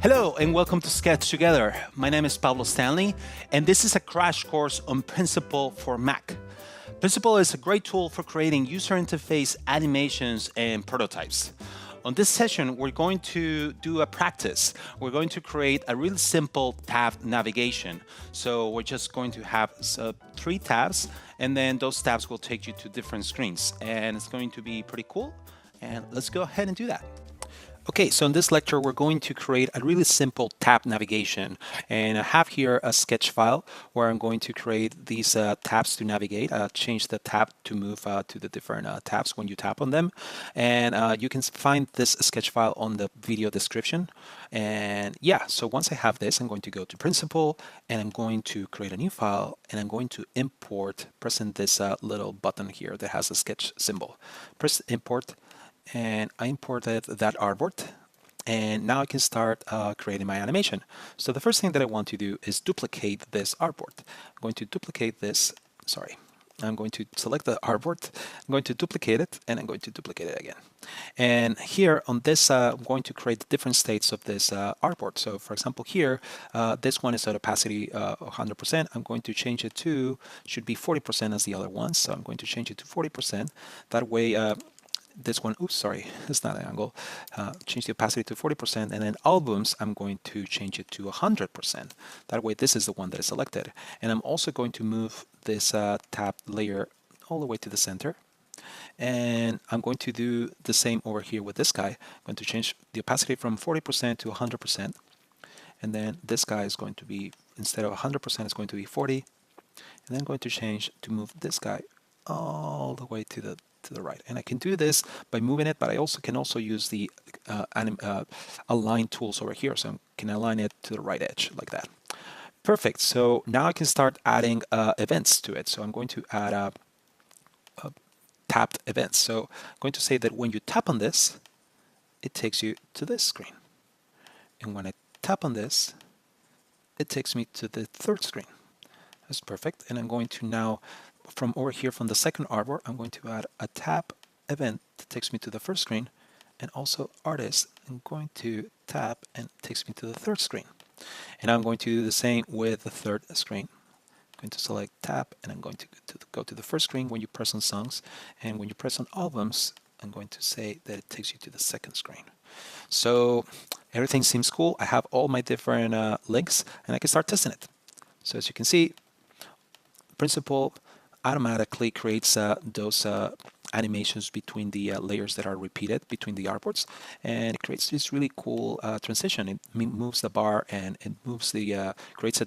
Hello and welcome to Sketch Together. My name is Pablo Stanley, and this is a crash course on Principle for Mac. Principle is a great tool for creating user interface animations and prototypes. On this session, we're going to do a practice. We're going to create a really simple tab navigation. So we're just going to have 3 tabs, and then those tabs will take you to different screens. And it's going to be pretty cool. And let's go ahead and do that. Okay, so in this lecture, we're going to create a really simple tab navigation. And I have here a sketch file where I'm going to create these tabs to navigate, change the tab to move to the different tabs when you tap on them. And you can find this sketch file on the video description. And yeah, so once I have this, I'm going to go to Principle, and I'm going to create a new file, and I'm going to import, pressing this little button here that has a sketch symbol. Press import. And I imported that artboard, and now I can start creating my animation. So the first thing that I want to do is duplicate this artboard. I'm going to duplicate this, I'm going to select the artboard, I'm going to duplicate it, and I'm going to duplicate it again. And here on this, I'm going to create different states of this artboard. So for example here, this one is at opacity 100%. I'm going to change it to, should be 40% as the other ones. So I'm going to change it to 40%. That way, this one, oops, sorry, it's not an angle. Change the opacity to 40%, and then albums, I'm going to change it to 100%. That way, this is the one that is selected. And I'm also going to move this tab layer all the way to the center. And I'm going to do the same over here with this guy. I'm going to change the opacity from 40% to 100%. And then this guy is going to be, instead of 100%, it's going to be 40. And then I'm going to change to move this guy all the way to the right. And I can do this by moving it, but I also can use the align tools over here. So I can align it to the right edge like that. Perfect. So now I can start adding events to it. So I'm going to add tapped events. So I'm going to say that when you tap on this, it takes you to this screen. And when I tap on this, it takes me to the third screen. That's perfect. And I'm going to now, from over here, from the second artboard, I'm going to add a tap event that takes me to the first screen, and also artist. I'm going to tap and it takes me to the third screen. And I'm going to do the same with the third screen. I'm going to select tap, and I'm going to go to the first screen when you press on songs, and when you press on albums, I'm going to say that it takes you to the second screen. So everything seems cool. I have all my different links, and I can start testing it. So as you can see, Principle automatically creates those animations between the layers that are repeated between the artboards, and it creates this really cool transition. It moves the bar, and it moves the creates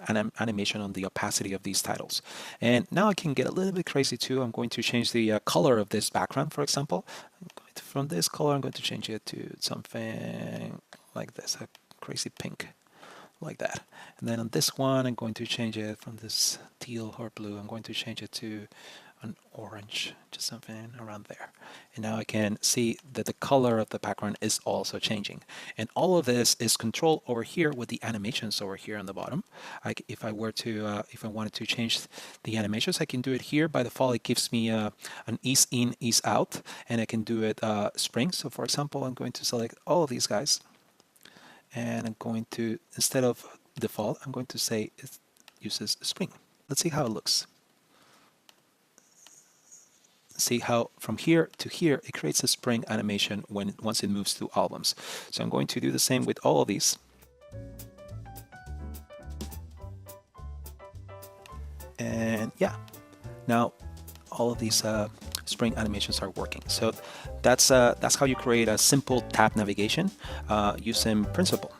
an animation on the opacity of these titles. And now I can get a little bit crazy too. I'm going to change the color of this background, for example. From this color, I'm going to change it to something like this, a crazy pink, like that. And then on this one, I'm going to change it from this teal or blue. I'm going to change it to an orange, just something around there. And now I can see that the color of the background is also changing. And all of this is controlled over here with the animations over here on the bottom. If I wanted to change the animations, I can do it here. By default, it gives me an ease in, ease out, and I can do it spring. So for example, I'm going to select all of these guys. And I'm going to, instead of default, I'm going to say it uses spring. Let's see how it looks. See how from here to here, it creates a spring animation once it moves to albums. So I'm going to do the same with all of these. And yeah, now all of these spring animations are working. So that's how you create a simple tab navigation using Principle.